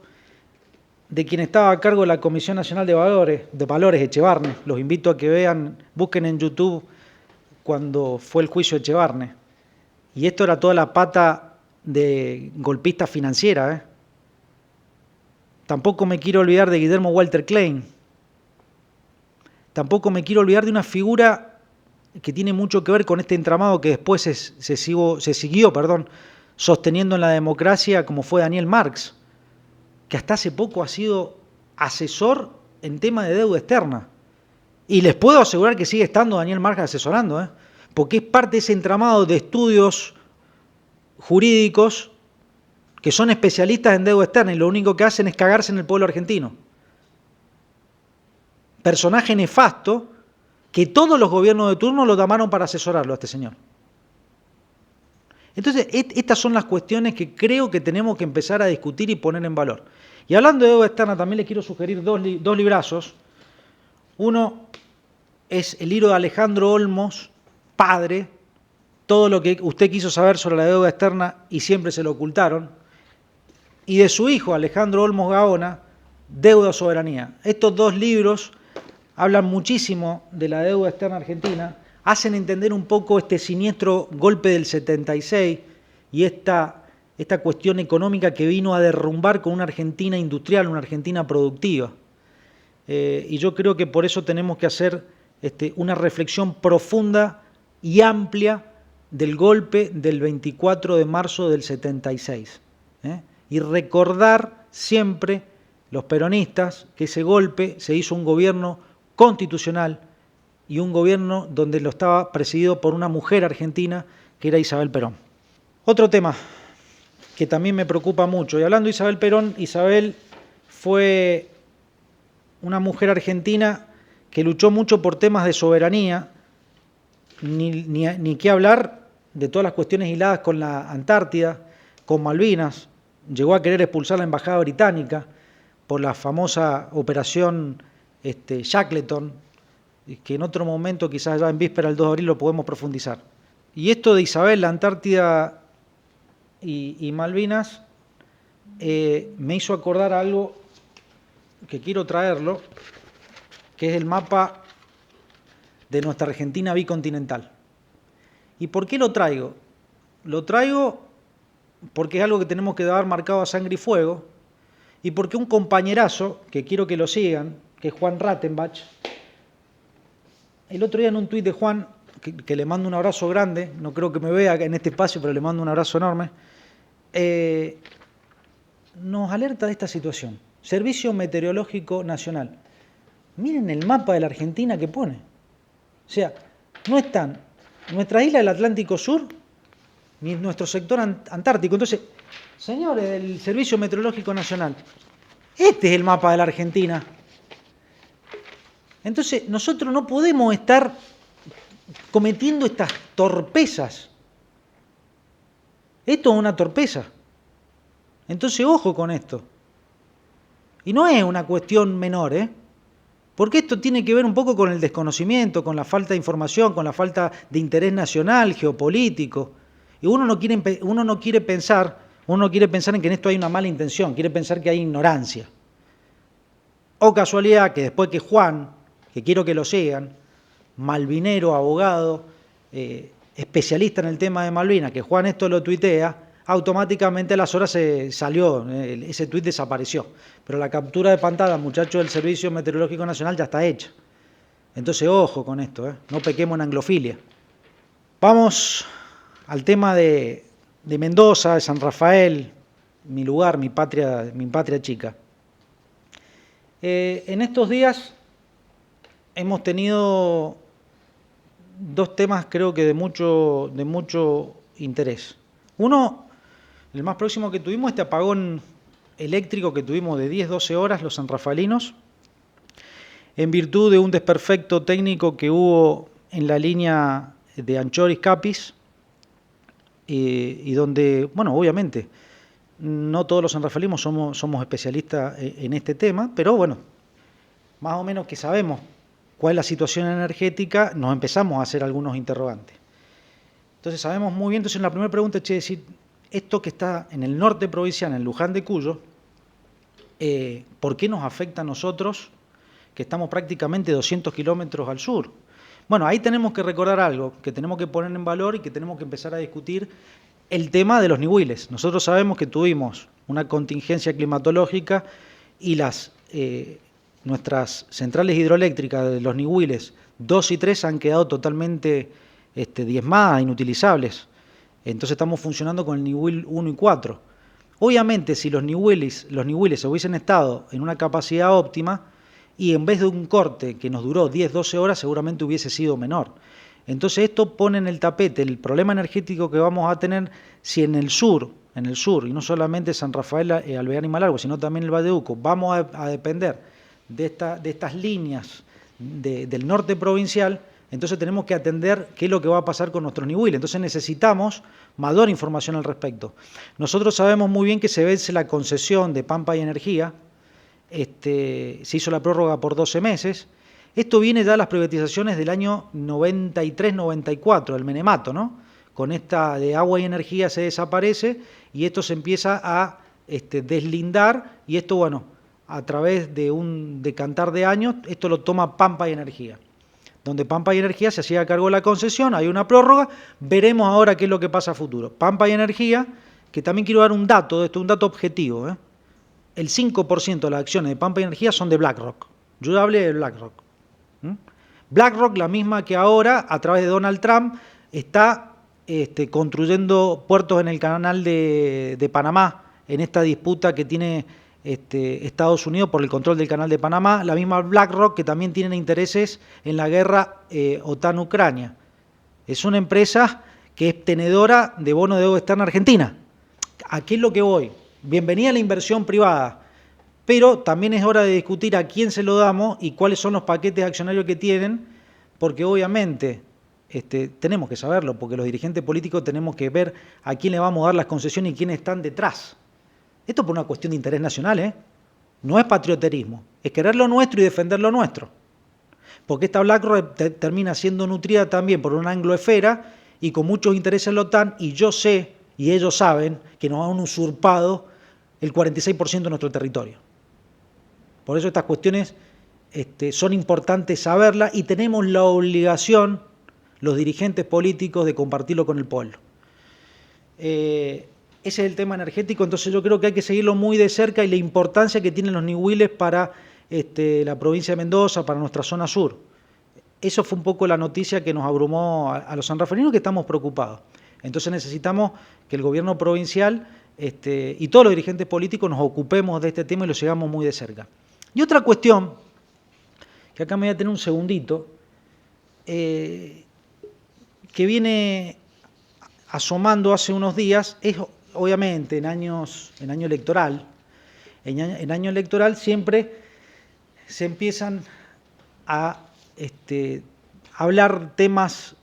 de quien estaba a cargo de la Comisión Nacional de Valores, Echevarne. Los invito a que vean, busquen en YouTube cuando fue el juicio de Echevarne. Y esto era toda la pata de golpista financiera, ¿eh? Tampoco me quiero olvidar de Guillermo Walter Klein. Tampoco me quiero olvidar de una figura que tiene mucho que ver con este entramado que después se siguió sosteniendo en la democracia, como fue Daniel Marx, que hasta hace poco ha sido asesor en tema de deuda externa. Y les puedo asegurar que sigue estando Daniel Marx asesorando, ¿eh? Porque es parte de ese entramado de estudios jurídicos que son especialistas en deuda externa y lo único que hacen es cagarse en el pueblo argentino. Personaje nefasto que todos los gobiernos de turno lo llamaron para asesorarlo a este señor. Entonces, estas son las cuestiones que creo que tenemos que empezar a discutir y poner en valor. Y hablando de deuda externa, también les quiero sugerir dos librazos. Uno es el libro de Alejandro Olmos, Padre, todo lo que usted quiso saber sobre la deuda externa y siempre se lo ocultaron. Y de su hijo, Alejandro Olmos Gaona, Deuda o soberanía. Estos dos libros hablan muchísimo de la deuda externa argentina, hacen entender un poco este siniestro golpe del 76 y esta cuestión económica que vino a derrumbar con una Argentina industrial, una Argentina productiva. Y yo creo que por eso tenemos que hacer una reflexión profunda y amplia del golpe del 24 de marzo del 76. Y recordar siempre, los peronistas, que ese golpe se hizo un gobierno constitucional y un gobierno donde lo estaba presidido por una mujer argentina, que era Isabel Perón. Otro tema que también me preocupa mucho, y hablando de Isabel Perón, Isabel fue una mujer argentina que luchó mucho por temas de soberanía, ni qué hablar de todas las cuestiones hiladas con la Antártida, con Malvinas, llegó a querer expulsar la embajada británica por la famosa operación Shackleton, que en otro momento, quizás ya en víspera del 2 de abril, lo podemos profundizar. Y esto de Isabel, la Antártida y Malvinas, me hizo acordar algo que quiero traerlo, que es el mapa de nuestra Argentina bicontinental. ¿Y por qué lo traigo? Lo traigo porque es algo que tenemos que dar marcado a sangre y fuego, y porque un compañerazo, que quiero que lo sigan, que es Juan Rattenbach, el otro día en un tuit de Juan, que le mando un abrazo grande, no creo que me vea en este espacio, pero le mando un abrazo enorme, nos alerta de esta situación. Servicio Meteorológico Nacional. Miren el mapa de la Argentina que pone. O sea, no están nuestra isla del Atlántico Sur ni nuestro sector antártico. Entonces, señores del Servicio Meteorológico Nacional, este es el mapa de la Argentina. Entonces, nosotros no podemos estar cometiendo estas torpezas. Esto es una torpeza. Entonces, ojo con esto. Y no es una cuestión menor, porque esto tiene que ver un poco con el desconocimiento, con la falta de información, con la falta de interés nacional, geopolítico. Y uno no quiere pensar en que en esto hay una mala intención, quiere pensar que hay ignorancia. O casualidad que después que Juan, que quiero que lo sigan, malvinero, abogado, especialista en el tema de Malvinas, que Juan esto lo tuitea, automáticamente a las horas se salió, ese tuit desapareció. Pero la captura de pantalla, muchachos del Servicio Meteorológico Nacional, ya está hecha. Entonces, ojo con esto, no pequemos en anglofilia. Vamos al tema de Mendoza, de San Rafael, mi lugar, mi patria chica. En estos días hemos tenido dos temas, creo que de mucho interés. Uno, el más próximo que tuvimos, este apagón eléctrico que tuvimos de 10-12 horas los sanrafaelinos, en virtud de un desperfecto técnico que hubo en la línea de Anchoris-Capis, y donde, bueno, obviamente, no todos los sanrafaelinos somos especialistas en este tema, pero bueno, más o menos que sabemos cuál es la situación energética, nos empezamos a hacer algunos interrogantes. Entonces sabemos muy bien, entonces en la primera pregunta es decir, esto que está en el norte provincial, en Luján de Cuyo, ¿por qué nos afecta a nosotros que estamos prácticamente 200 kilómetros al sur? Bueno, ahí tenemos que recordar algo, que tenemos que poner en valor y que tenemos que empezar a discutir el tema de los nihuiles. Nosotros sabemos que tuvimos una contingencia climatológica y nuestras centrales hidroeléctricas de los nihuiles 2 y 3 han quedado totalmente diezmadas, inutilizables. Entonces estamos funcionando con el nihuil 1 y 4. Obviamente, si los nihuiles se hubiesen estado en una capacidad óptima y en vez de un corte que nos duró 10-12 horas, seguramente hubiese sido menor. Entonces esto pone en el tapete el problema energético que vamos a tener si en el sur, y no solamente San Rafael, Alvear y Malargüe, sino también el Valle de Uco, vamos a depender de estas líneas del norte provincial. Entonces tenemos que atender qué es lo que va a pasar con nuestros nihuiles. Entonces necesitamos mayor información al respecto. Nosotros sabemos muy bien que se vence la concesión de Pampa y Energía, se hizo la prórroga por 12 meses. Esto viene ya de las privatizaciones del año 93-94, el menemato, ¿no? Con esta de agua y energía se desaparece y esto se empieza a deslindar y esto, bueno, a través de un decantar de años, esto lo toma Pampa y Energía, donde Pampa y Energía se hacía cargo de la concesión, hay una prórroga, veremos ahora qué es lo que pasa a futuro. Pampa y Energía, que también quiero dar un dato de esto, un dato objetivo, el 5% de las acciones de Pampa y Energía son de BlackRock. Yo ya hablé de BlackRock. BlackRock, la misma que ahora, a través de Donald Trump, está construyendo puertos en el canal de Panamá, en esta disputa que tiene Estados Unidos por el control del canal de Panamá, la misma BlackRock que también tiene intereses en la guerra OTAN-Ucrania. Es una empresa que es tenedora de bonos de deuda externa argentina. ¿A qué es lo que voy? Bienvenida a la inversión privada, pero también es hora de discutir a quién se lo damos y cuáles son los paquetes accionarios que tienen, porque obviamente tenemos que saberlo, porque los dirigentes políticos tenemos que ver a quién le vamos a dar las concesiones y quiénes están detrás. Esto por una cuestión de interés nacional, no es patrioterismo, es querer lo nuestro y defender lo nuestro. Porque esta BlackRock termina siendo nutrida también por una angloesfera y con muchos intereses en la OTAN, y yo sé, y ellos saben, que nos han usurpado el 46% de nuestro territorio. Por eso estas cuestiones son importantes saberlas y tenemos la obligación, los dirigentes políticos, de compartirlo con el pueblo. Ese es el tema energético, entonces yo creo que hay que seguirlo muy de cerca y la importancia que tienen los ñihuiles para la provincia de Mendoza, para nuestra zona sur. Eso fue un poco la noticia que nos abrumó a los sanrafalinos, que estamos preocupados. Entonces necesitamos que el gobierno provincial y todos los dirigentes políticos nos ocupemos de este tema y lo sigamos muy de cerca. Y otra cuestión, que acá me voy a tener un segundito, que viene asomando hace unos días, es obviamente en año electoral. En año electoral siempre se empiezan a hablar temas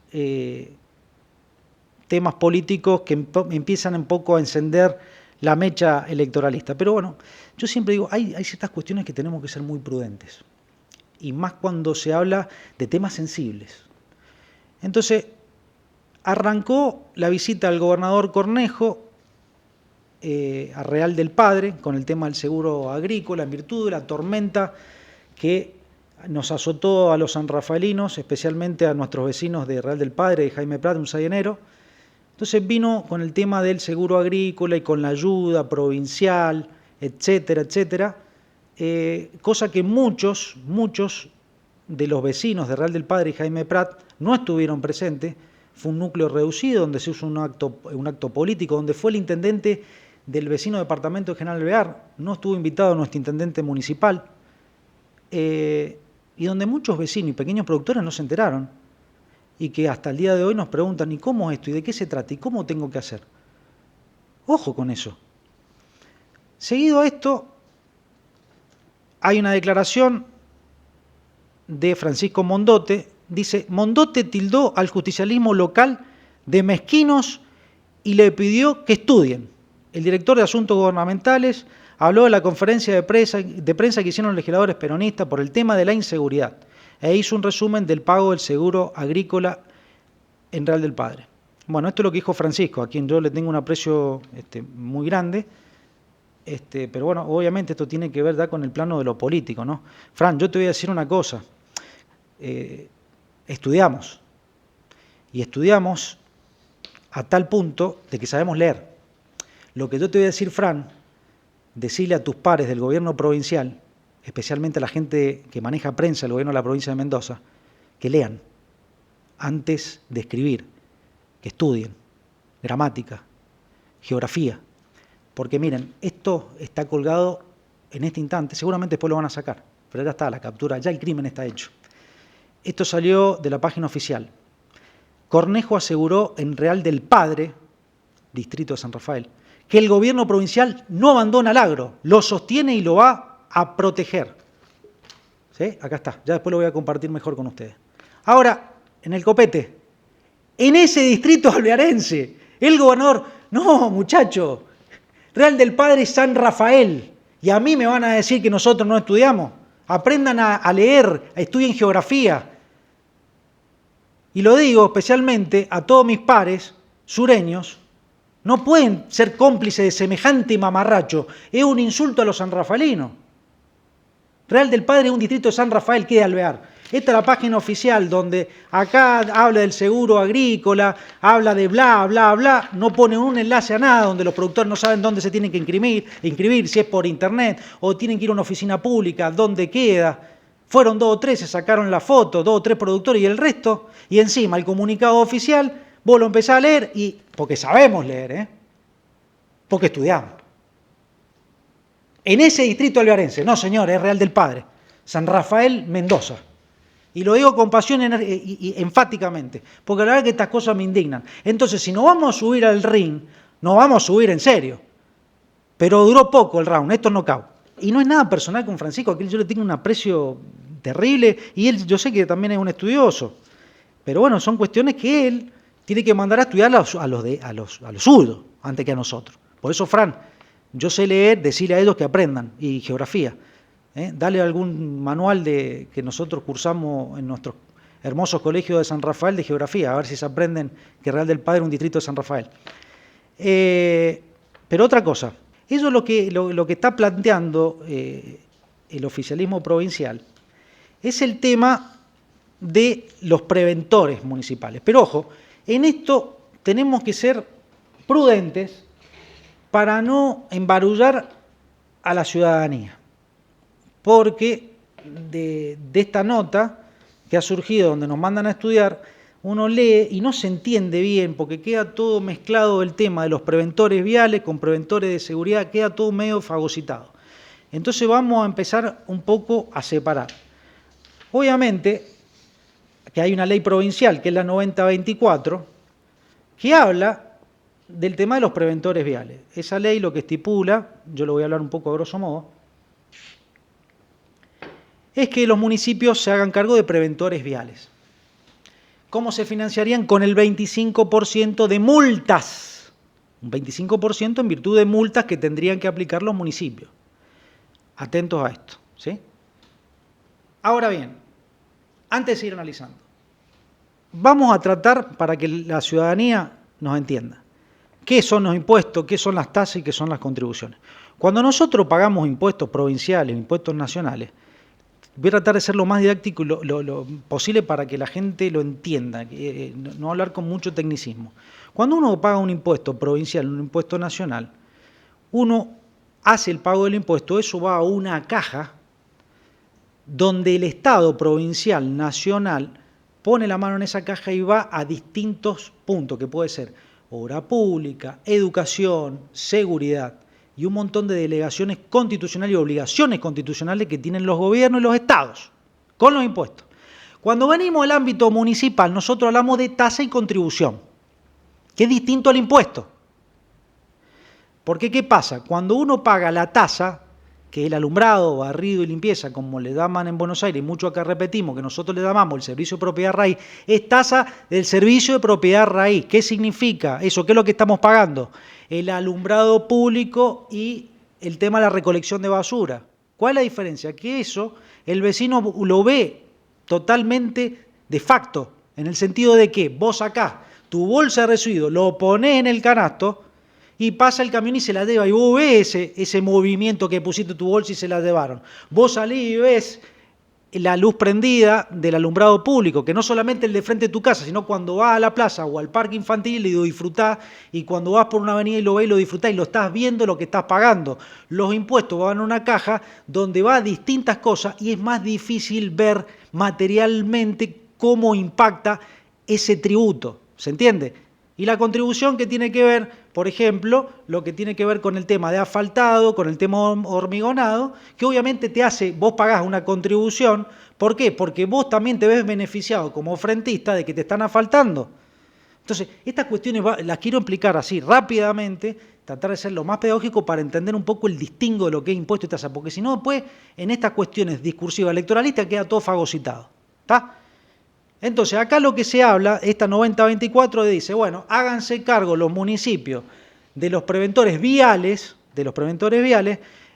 políticos que empiezan un poco a encender la mecha electoralista. Pero bueno, yo siempre digo, hay ciertas cuestiones que tenemos que ser muy prudentes, y más cuando se habla de temas sensibles. Entonces, arrancó la visita del gobernador Cornejo a Real del Padre con el tema del seguro agrícola, en virtud de la tormenta que nos azotó a los sanrafaelinos, especialmente a nuestros vecinos de Real del Padre, de Jaime Prat, un 6 de enero. Entonces vino con el tema del seguro agrícola y con la ayuda provincial, etcétera, etcétera, cosa que muchos de los vecinos de Real del Padre y Jaime Prat no estuvieron presentes. Fue un núcleo reducido donde se hizo un acto político, donde fue el intendente del vecino departamento de General Alvear, no estuvo invitado nuestro intendente municipal, y donde muchos vecinos y pequeños productores no se enteraron, y que hasta el día de hoy nos preguntan, ¿y cómo es esto? ¿Y de qué se trata? ¿Y cómo tengo que hacer? Ojo con eso. Seguido a esto, hay una declaración de Francisco Mondote. Dice, Mondote tildó al justicialismo local de mezquinos y le pidió que estudien. El director de Asuntos Gubernamentales habló de la conferencia de prensa que hicieron los legisladores peronistas por el tema de la inseguridad e hizo un resumen del pago del seguro agrícola en Real del Padre. Bueno, esto es lo que dijo Francisco, a quien yo le tengo un aprecio muy grande, pero bueno, obviamente esto tiene que ver ya con el plano de lo político, ¿no? Fran, yo te voy a decir una cosa. Estudiamos, y estudiamos a tal punto de que sabemos leer. Lo que yo te voy a decir, Fran, decirle a tus pares del gobierno provincial, especialmente a la gente que maneja prensa del gobierno de la provincia de Mendoza, que lean antes de escribir, que estudien gramática, geografía, porque miren, esto está colgado en este instante, seguramente después lo van a sacar, pero ya está la captura, ya el crimen está hecho. Esto salió de la página oficial. Cornejo aseguró en Real del Padre, distrito de San Rafael, que el gobierno provincial no abandona al agro, lo sostiene y lo va a proteger. ¿Sí? Acá está, ya después lo voy a compartir mejor con ustedes. Ahora, en el copete, en ese distrito alvearense, el gobernador, no muchacho, Real del Padre es San Rafael, y a mí me van a decir que nosotros no estudiamos. Aprendan a leer, estudien geografía. Y lo digo especialmente a todos mis pares sureños, no pueden ser cómplices de semejante mamarracho. Es un insulto a los sanrafalinos. Real del Padre es un distrito de San Rafael, que es Alvear. Esta es la página oficial donde acá habla del seguro agrícola, habla de bla, bla, bla, no pone un enlace a nada, donde los productores no saben dónde se tienen que inscribir, si es por internet o tienen que ir a una oficina pública, dónde queda. Fueron 2 o 3, se sacaron la foto, 2 o 3 productores y el resto, y encima el comunicado oficial, vos lo empezás a leer, y porque sabemos leer, porque estudiamos. En ese distrito alvearense, no señor, es Real del Padre, San Rafael, Mendoza. Y lo digo con pasión y enfáticamente, porque la verdad que estas cosas me indignan. Entonces, si nos vamos a subir al ring, nos vamos a subir en serio. Pero duró poco el round, esto es knockout. Y no es nada personal con Francisco, aquí yo le tengo un aprecio terrible, y él, yo sé que también es un estudioso. Pero bueno, son cuestiones que él tiene que mandar a estudiar a los zurdos, antes que a nosotros. Por eso, Fran, yo sé leer, decirle a ellos que aprendan, y geografía. Dale algún manual que nosotros cursamos en nuestros hermosos colegios de San Rafael de geografía, a ver si se aprenden que Real del Padre es un distrito de San Rafael. Pero otra cosa, eso es lo que está planteando el oficialismo provincial, es el tema de los preventores municipales. Pero ojo, en esto tenemos que ser prudentes para no embarullar a la ciudadanía. Porque de esta nota que ha surgido donde nos mandan a estudiar, uno lee y no se entiende bien porque queda todo mezclado el tema de los preventores viales con preventores de seguridad, queda todo medio fagocitado. Entonces vamos a empezar un poco a separar. Obviamente que hay una ley provincial, que es la 9024, que habla del tema de los preventores viales. Esa ley lo que estipula, yo lo voy a hablar un poco a grosso modo, es que los municipios se hagan cargo de preventores viales. ¿Cómo se financiarían? Con el 25% de multas. Un 25% en virtud de multas que tendrían que aplicar los municipios. Atentos a esto, ¿sí? Ahora bien, antes de seguir analizando, vamos a tratar para que la ciudadanía nos entienda. ¿Qué son los impuestos? ¿Qué son las tasas y qué son las contribuciones? Cuando nosotros pagamos impuestos provinciales, impuestos nacionales, voy a tratar de ser lo más didáctico lo posible para que la gente lo entienda, no hablar con mucho tecnicismo. Cuando uno paga un impuesto provincial, un impuesto nacional, uno hace el pago del impuesto, eso va a una caja donde el Estado provincial, nacional, pone la mano en esa caja y va a distintos puntos, que puede ser obra pública, educación, seguridad, y un montón de delegaciones constitucionales y obligaciones constitucionales que tienen los gobiernos y los estados con los impuestos. Cuando venimos al ámbito municipal, nosotros hablamos de tasa y contribución, que es distinto al impuesto. Porque, ¿qué pasa? Cuando uno paga la tasa, que es el alumbrado, barrido y limpieza, como le llaman en Buenos Aires, y mucho acá repetimos, que nosotros le llamamos el servicio de propiedad raíz, es tasa del servicio de propiedad raíz. ¿Qué significa eso? ¿Qué es lo que estamos pagando? El alumbrado público y el tema de la recolección de basura. ¿Cuál es la diferencia? Que eso el vecino lo ve totalmente de facto, en el sentido de que vos sacás tu bolsa de residuos, lo ponés en el canasto y pasa el camión y se la lleva, y vos ves ese movimiento que pusiste tu bolsa y se la llevaron. Vos salís y ves la luz prendida del alumbrado público, que no solamente el de frente de tu casa, sino cuando vas a la plaza o al parque infantil y lo disfrutás, y cuando vas por una avenida y lo ves y lo disfrutás y lo estás viendo lo que estás pagando. Los impuestos van a una caja donde va distintas cosas y es más difícil ver materialmente cómo impacta ese tributo, ¿se entiende? Y la contribución que tiene que ver, por ejemplo, lo que tiene que ver con el tema de asfaltado, con el tema hormigonado, que obviamente te hace, vos pagás una contribución. ¿Por qué? Porque vos también te ves beneficiado como frentista de que te están asfaltando. Entonces, estas cuestiones las quiero explicar así rápidamente, tratar de ser lo más pedagógico para entender un poco el distingo de lo que es impuesto y tasa, porque si no después en estas cuestiones discursivas electoralistas queda todo fagocitado. ¿Está? Entonces, acá lo que se habla, esta 9024 dice, bueno, háganse cargo los municipios de los preventores viales,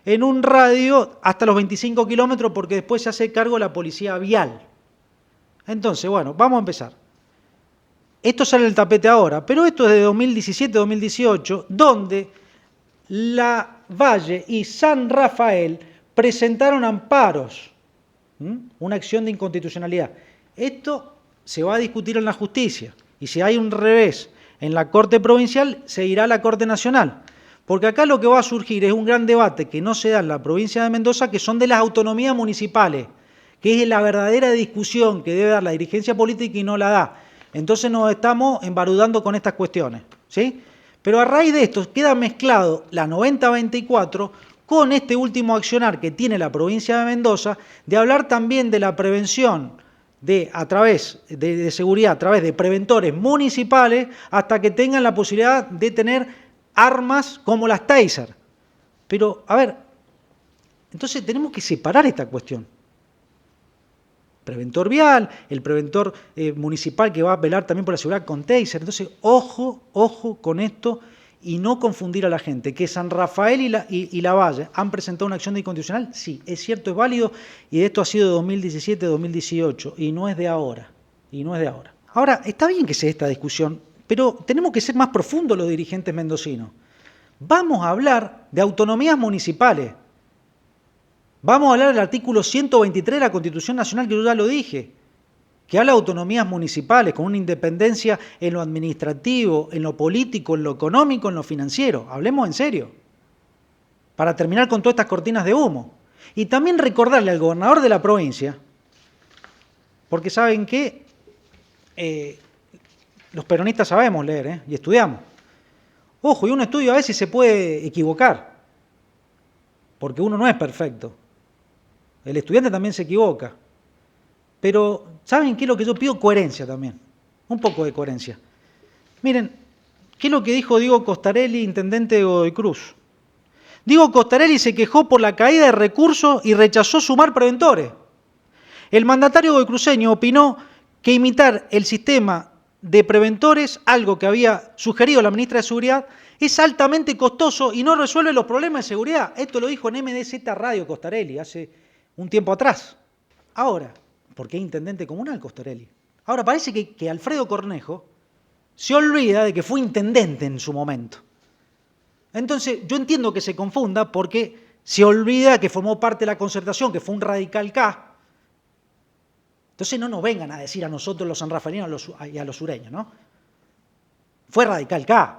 en un radio hasta los 25 kilómetros, porque después se hace cargo la policía vial. Entonces, bueno, vamos a empezar. Esto sale del tapete ahora, pero esto es de 2017-2018, donde La Valle y San Rafael presentaron amparos, una acción de inconstitucionalidad. Esto se va a discutir en la justicia y si hay un revés en la Corte Provincial, se irá a la Corte Nacional. Porque acá lo que va a surgir es un gran debate que no se da en la provincia de Mendoza, que son de las autonomías municipales, que es la verdadera discusión que debe dar la dirigencia política y no la da. Entonces nos estamos embarudando con estas cuestiones, ¿sí? Pero a raíz de esto queda mezclado la 9024 con este último accionar que tiene la provincia de Mendoza de hablar también de la prevención a través de seguridad, a través de preventores municipales, hasta que tengan la posibilidad de tener armas como las Taser. Pero, a ver, entonces tenemos que separar esta cuestión. Preventor vial, el preventor municipal que va a velar también por la seguridad con Taser. Entonces, ojo con esto y no confundir a la gente. Que San Rafael y La Valle han presentado una acción de inconstitucional, sí, es cierto, es válido, y esto ha sido de 2017, 2018, y no es de ahora. Ahora, está bien que se dé esta discusión, pero tenemos que ser más profundos los dirigentes mendocinos. Vamos a hablar de autonomías municipales. Vamos a hablar del artículo 123 de la Constitución Nacional, que yo ya lo dije, que habla de autonomías municipales, con una independencia en lo administrativo, en lo político, en lo económico, en lo financiero. Hablemos en serio, para terminar con todas estas cortinas de humo. Y también recordarle al gobernador de la provincia, porque saben que los peronistas sabemos leer y estudiamos. Ojo, y un estudio a veces se puede equivocar, porque uno no es perfecto. El estudiante también se equivoca. Pero, ¿saben qué es lo que yo pido? Coherencia también. Un poco de coherencia. Miren, ¿qué es lo que dijo Diego Costarelli, intendente de Godoy Cruz? Diego Costarelli se quejó por la caída de recursos y rechazó sumar preventores. El mandatario godoycruceño opinó que imitar el sistema de preventores, algo que había sugerido la ministra de Seguridad, es altamente costoso y no resuelve los problemas de seguridad. Esto lo dijo en MDZ Radio Costarelli hace un tiempo atrás. Ahora, porque es intendente comunal Costarelli. Ahora parece que Alfredo Cornejo se olvida de que fue intendente en su momento. Entonces, yo entiendo que se confunda porque se olvida que formó parte de la concertación, que fue un radical K. Entonces no nos vengan a decir a nosotros los sanrafaelinos y a los sureños, ¿no? Fue radical K.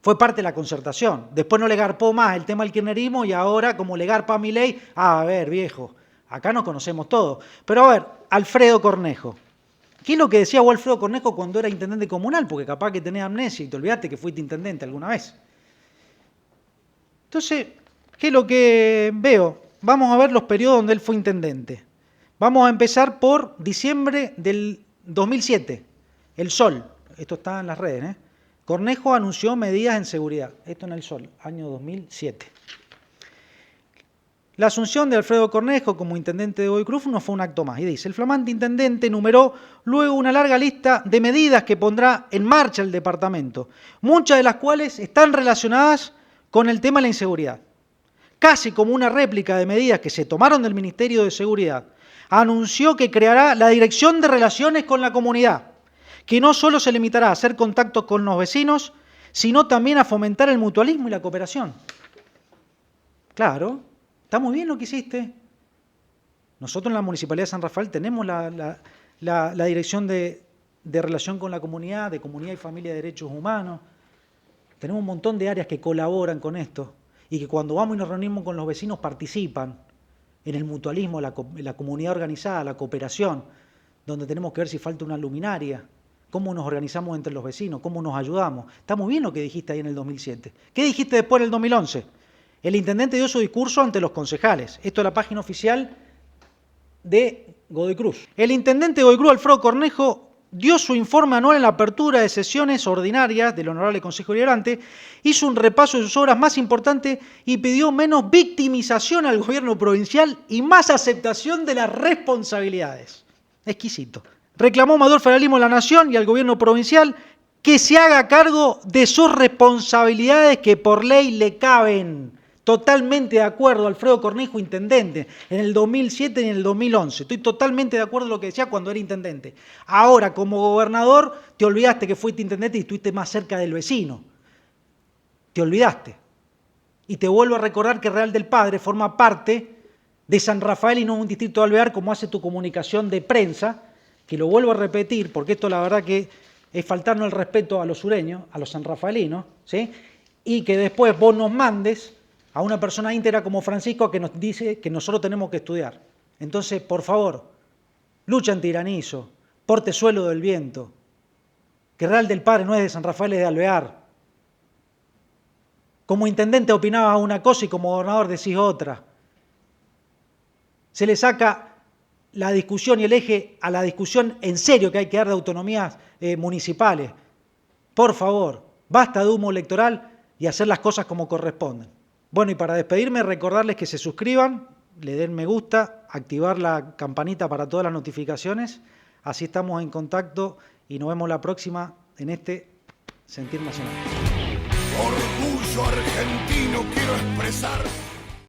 Fue parte de la concertación. Después no le garpó más el tema del kirchnerismo y ahora, como le garpa a Milei, a ver, viejo, acá nos conocemos todos. Pero a ver, Alfredo Cornejo. ¿Qué es lo que decía vos, Alfredo Cornejo, cuando era intendente comunal? Porque capaz que tenés amnesia y te olvidaste que fuiste intendente alguna vez. Entonces, ¿qué es lo que veo? Vamos a ver los periodos donde él fue intendente. Vamos a empezar por diciembre del 2007. El Sol. Esto está en las redes, Cornejo anunció medidas en seguridad. Esto en El Sol, año 2007. La asunción de Alfredo Cornejo como intendente de Godoy Cruz no fue un acto más. Y dice, el flamante intendente numeró luego una larga lista de medidas que pondrá en marcha el departamento, muchas de las cuales están relacionadas con el tema de la inseguridad. Casi como una réplica de medidas que se tomaron del Ministerio de Seguridad, anunció que creará la Dirección de Relaciones con la Comunidad, que no solo se limitará a hacer contactos con los vecinos, sino también a fomentar el mutualismo y la cooperación. Claro, está muy bien lo que hiciste. Nosotros en la Municipalidad de San Rafael tenemos la Dirección de Relación con la Comunidad, de Comunidad y Familia de Derechos Humanos. Tenemos un montón de áreas que colaboran con esto y que cuando vamos y nos reunimos con los vecinos participan en el mutualismo, la comunidad organizada, la cooperación, donde tenemos que ver si falta una luminaria, cómo nos organizamos entre los vecinos, cómo nos ayudamos. Está muy bien lo que dijiste ahí en el 2007. ¿Qué dijiste después en el 2011? El intendente dio su discurso ante los concejales. Esto es la página oficial de Godoy Cruz. El intendente de Godoy Cruz, Alfredo Cornejo, dio su informe anual en la apertura de sesiones ordinarias del Honorable Consejo Deliberante, hizo un repaso de sus obras más importantes y pidió menos victimización al gobierno provincial y más aceptación de las responsabilidades. Exquisito. Reclamó mayor federalismo a la nación y al gobierno provincial que se haga cargo de sus responsabilidades que por ley le caben. Totalmente de acuerdo, Alfredo Cornejo, intendente, en el 2007 y en el 2011. Estoy totalmente de acuerdo con lo que decía cuando era intendente. Ahora, como gobernador, te olvidaste que fuiste intendente y estuviste más cerca del vecino. Te olvidaste. Y te vuelvo a recordar que Real del Padre forma parte de San Rafael y no un distrito de Alvear como hace tu comunicación de prensa, que lo vuelvo a repetir porque esto la verdad que es faltarnos el respeto a los sureños, a los sanrafaelinos, ¿sí? Y que después vos nos mandes a una persona íntegra como Francisco que nos dice que nosotros tenemos que estudiar. Entonces, por favor, lucha antiranizo, Portezuelo del Viento, que Real del Padre no es de San Rafael, es de Alvear. Como intendente opinabas una cosa y como gobernador decís otra. Se le saca la discusión y el eje a la discusión en serio que hay que dar de autonomías municipales. Por favor, basta de humo electoral y hacer las cosas como corresponden. Bueno, y para despedirme, recordarles que se suscriban, le den me gusta, activar la campanita para todas las notificaciones, así estamos en contacto y nos vemos la próxima en este Sentir Nacional. Orgullo argentino quiero expresar.